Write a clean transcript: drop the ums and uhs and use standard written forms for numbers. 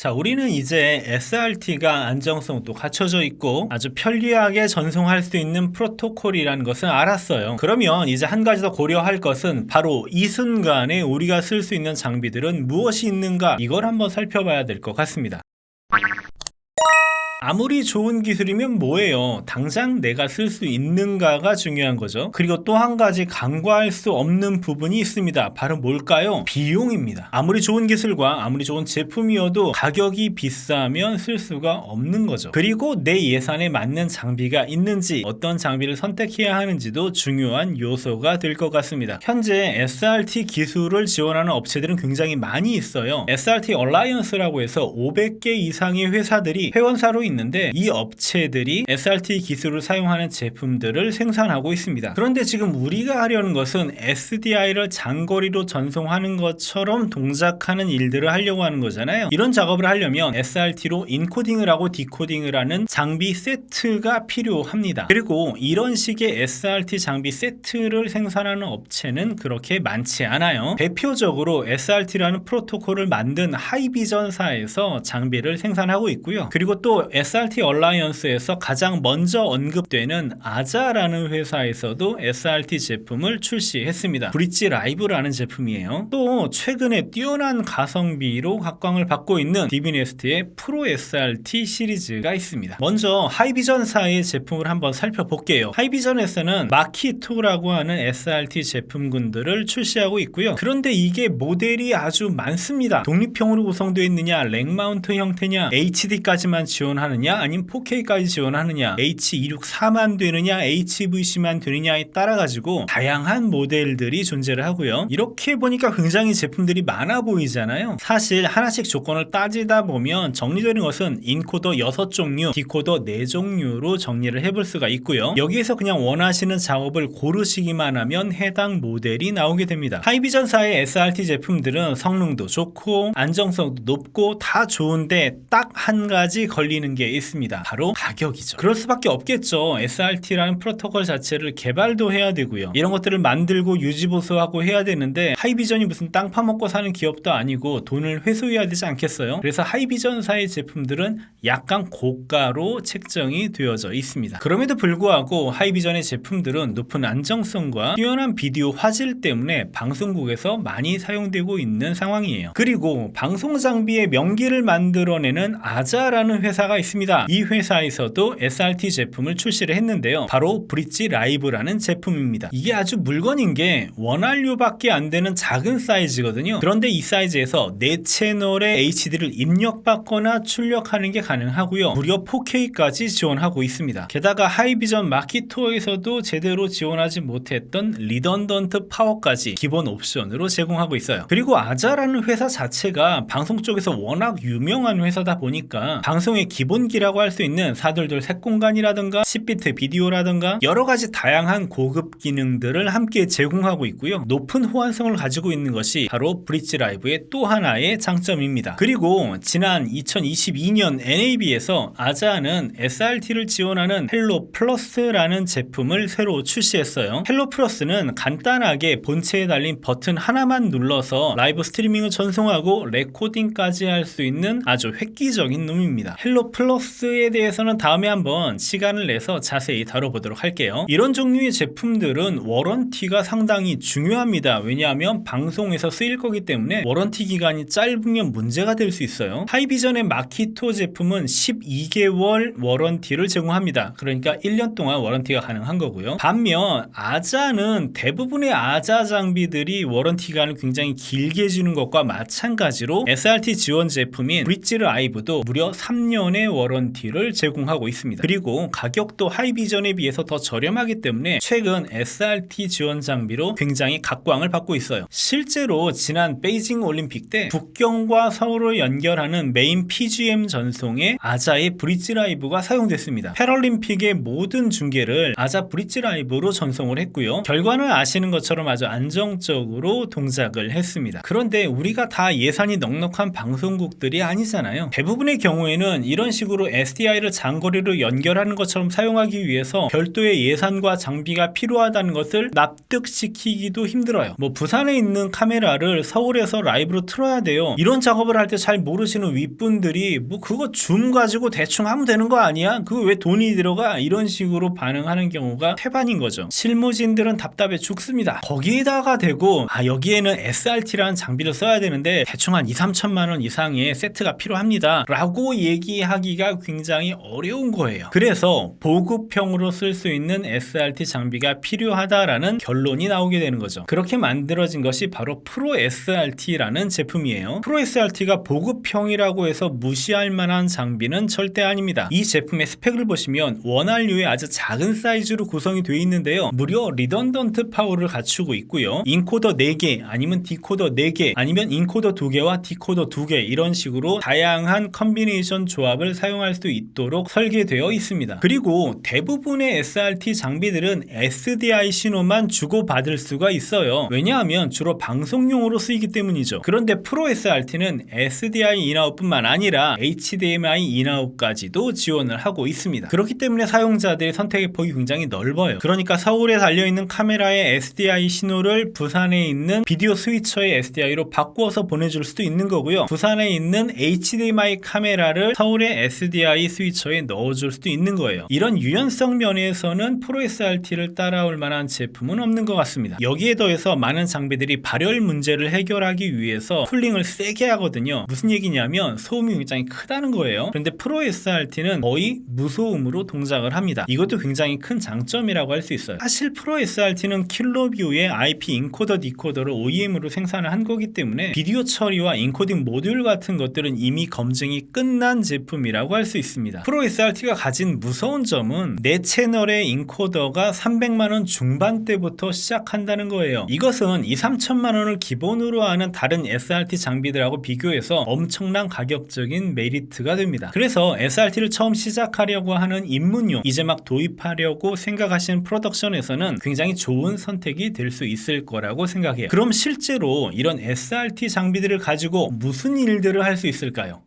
자, 우리는 이제 SRT가 안정성도 갖춰져 있고 아주 편리하게 전송할 수 있는 프로토콜이라는 것은 알았어요. 그러면 이제 한 가지 더 고려할 것은 바로 이 순간에 우리가 쓸 수 있는 장비들은 무엇이 있는가, 이걸 한번 살펴봐야 될 것 같습니다. 아무리 좋은 기술이면 뭐예요? 당장 내가 쓸 수 있는가가 중요한 거죠. 그리고 또 한 가지 간과할 수 없는 부분이 있습니다. 바로 뭘까요? 비용입니다. 아무리 좋은 기술과 아무리 좋은 제품이어도 가격이 비싸면 쓸 수가 없는 거죠. 그리고 내 예산에 맞는 장비가 있는지, 어떤 장비를 선택해야 하는지도 중요한 요소가 될 것 같습니다. 현재 SRT 기술을 지원하는 업체들은 굉장히 많이 있어요. SRT 얼라이언스라고 해서 500개 이상의 회사들이 회원사로 있는데, 이 업체들이 SRT 기술을 사용하는 제품들을 생산하고 있습니다. 그런데 지금 우리가 하려는 것은 SDI를 장거리로 전송하는 것처럼 동작하는 일들을 하려고 하는 거잖아요. 이런 작업을 하려면 SRT로 인코딩을 하고 디코딩을 하는 장비 세트가 필요합니다. 그리고 이런 식의 SRT 장비 세트를 생산하는 업체는 그렇게 많지 않아요. 대표적으로 SRT라는 프로토콜을 만든 하이비전사에서 장비를 생산하고 있고요. 그리고 또 SRT 얼라이언스에서 가장 먼저 언급되는 아자라는 회사에서도 SRT 제품을 출시했습니다. 브릿지 라이브라는 제품이에요. 또 최근에 뛰어난 가성비로 각광을 받고 있는 DB네스트의 프로 SRT 시리즈가 있습니다. 먼저 하이비전사의 제품을 한번 살펴볼게요. 하이비전에서는 마키2라고 하는 SRT 제품군들을 출시하고 있고요. 그런데 이게 모델이 아주 많습니다. 독립형으로 구성되어 있느냐, 랭마운트 형태냐, HD까지만 지원하느냐, 아니면 4K까지 지원하느냐, H264만 되느냐, HVC만 되느냐에 따라 가지고 다양한 모델들이 존재를 하고요. 이렇게 보니까 굉장히 제품들이 많아 보이잖아요. 사실 하나씩 조건을 따지다 보면 정리되는 것은 인코더 6종류, 디코더 4종류로 정리를 해볼 수가 있고요. 여기에서 그냥 원하시는 작업을 고르시기만 하면 해당 모델이 나오게 됩니다. 하이비전사의 SRT 제품들은 성능도 좋고 안정성도 높고 다 좋은데 딱 한 가지 걸리는 게 있습니다. 바로 가격이죠. 그럴 수밖에 없겠죠. SRT라는 프로토콜 자체를 개발도 해야 되고요. 이런 것들을 만들고 유지보수하고 해야 되는데, 하이비전이 무슨 땅 파먹고 사는 기업도 아니고 돈을 회수해야 되지 않겠어요? 그래서 하이비전사의 제품들은 약간 고가로 책정이 되어져 있습니다. 그럼에도 불구하고 하이비전의 제품들은 높은 안정성과 뛰어난 비디오 화질 때문에 방송국에서 많이 사용되고 있는 상황이에요. 그리고 방송 장비의 명기를 만들어내는 아자라는 회사가 있습니다. 이 회사에서도 SRT 제품을 출시를 했는데요. 바로 브릿지 라이브라는 제품입니다. 이게 아주 물건인 게 원활류밖에 안 되는 작은 사이즈거든요. 그런데 이 사이즈에서 내 채널에 HD를 입력받거나 출력하는 게 가능하고요. 무려 4K까지 지원하고 있습니다. 게다가 하이비전 마키2에서도 제대로 지원하지 못했던 리던던트 파워까지 기본 옵션으로 제공하고 있어요. 그리고 아자라는 회사 자체가 방송 쪽에서 워낙 유명한 회사다 보니까 방송의 기본기라고 할 수 있는 422 색공간이라든가 10비트 비디오라든가 여러가지 다양한 고급 기능들을 함께 제공하고 있고요. 높은 호환성을 가지고 있는 것이 바로 브릿지 라이브의 또 하나의 장점입니다. 그리고 지난 2022년 NAB에서 아자는 SRT를 지원하는 헬로 플러스라는 제품을 새로 출시했어요. 헬로 플러스는 간단하게 본체에 달린 버튼 하나만 눌러서 라이브 스트리밍을 전송하고 레코딩까지 할 수 있는 아주 획기적인 놈입니다. 헬로 플러스에 대해서는 다음에 한번 시간을 내서 자세히 다뤄보도록 할게요. 이런 종류의 제품들은 워런티가 상당히 중요합니다. 왜냐하면 방송에서 쓰일 거기 때문에 워런티 기간이 짧으면 문제가 될 수 있어요. 하이비전의 마키2 제품은 12개월 워런티를 제공합니다. 그러니까 1년 동안 워런티가 가능한 거고요. 반면 아자는 대부분의 아자 장비들이 워런티 기간을 굉장히 길게 주는 것과 마찬가지로 SRT 지원 제품인 브릿지 라이브도 무려 3년의 워런티를 제공하고 있습니다. 그리고 가격도 하이비전에 비해서 더 저렴하기 때문에 최근 SRT 지원 장비로 굉장히 각광을 받고 있어요. 실제로 지난 베이징 올림픽 때 북경과 서울을 연결하는 메인 PGM 전송에 아자의 브릿지 라이브가 사용됐습니다. 패럴림픽의 모든 중계를 아자 브릿지 라이브로 전송을 했고요. 결과는 아시는 것처럼 아주 안정적으로 동작을 했습니다. 그런데 우리가 다 예산이 넉넉한 방송국들이 아니잖아요. 대부분의 경우에는 이런 식으로 식으로 SDI를 장거리로 연결하는 것처럼 사용하기 위해서 별도의 예산과 장비가 필요하다는 것을 납득시키기도 힘들어요. 뭐 부산에 있는 카메라를 서울에서 라이브로 틀어야 돼요. 이런 작업을 할 때 잘 모르시는 윗분들이 뭐 그거 줌 가지고 대충 하면 되는 거 아니야? 그거 왜 돈이 들어가? 이런 식으로 반응하는 경우가 태반인 거죠. 실무진들은 답답해 죽습니다. 거기에다가 대고 여기에는 SRT라는 장비를 써야 되는데 대충 한 2-3천만 원 이상의 세트가 필요합니다 라고 얘기하기가 굉장히 어려운 거예요. 그래서 보급형으로 쓸 수 있는 SRT 장비가 필요하다라는 결론이 나오게 되는 거죠. 그렇게 만들어진 것이 바로 프로 SRT라는 제품이에요. 프로 SRT가 보급형이라고 해서 무시할 만한 장비는 절대 아닙니다. 이 제품의 스펙을 보시면 원활류의 아주 작은 사이즈로 구성이 되어 있는데요. 무려 리던던트 파워를 갖추고 있고요. 인코더 4개 아니면 디코더 4개 아니면 인코더 2개와 디코더 2개 이런 식으로 다양한 컨비네이션 조합을 사용할 수 있도록 설계되어 있습니다. 그리고 대부분의 SRT 장비들은 SDI 신호만 주고받을 수가 있어요. 왜냐하면 주로 방송용으로 쓰이기 때문이죠. 그런데 프로 SRT는 SDI 인아웃뿐만 아니라 HDMI 인아웃까지도 지원을 하고 있습니다. 그렇기 때문에 사용자들의 선택의 폭이 굉장히 넓어요. 그러니까 서울에 달려있는 카메라의 SDI 신호를 부산에 있는 비디오 스위처의 SDI로 바꾸어서 보내줄 수도 있는 거고요. 부산에 있는 HDMI 카메라를 서울의 SDI 스위처에 넣어줄 수도 있는 거예요. 이런 유연성 면에서는 프로 SRT를 따라올 만한 제품은 없는 것 같습니다. 여기에 더해서 많은 장비들이 발열 문제를 해결하기 위해서 쿨링을 세게 하거든요. 무슨 얘기냐면 소음이 굉장히 크다는 거예요. 그런데 프로 SRT는 거의 무소음으로 동작을 합니다. 이것도 굉장히 큰 장점이라고 할 수 있어요. 사실 프로 SRT는 킬로뷰의 IP 인코더 디코더를 OEM으로 생산을 한 거기 때문에 비디오 처리와 인코딩 모듈 같은 것들은 이미 검증이 끝난 제품이라고 할 수 있습니다. 프로 SRT가 가진 무서운 점은 내 채널의 인코더가 300만원 중반대부터 시작한다는 거예요. 이것은 2-3천만 원을 기본으로 하는 다른 SRT 장비들하고 비교해서 엄청난 가격적인 메리트가 됩니다. 그래서 SRT를 처음 시작하려고 하는 입문용, 이제 막 도입하려고 생각하시는 프로덕션에서는 굉장히 좋은 선택이 될 수 있을 거라고 생각해요. 그럼 실제로 이런 SRT 장비들을 가지고 무슨 일들을 할 수 있을까요?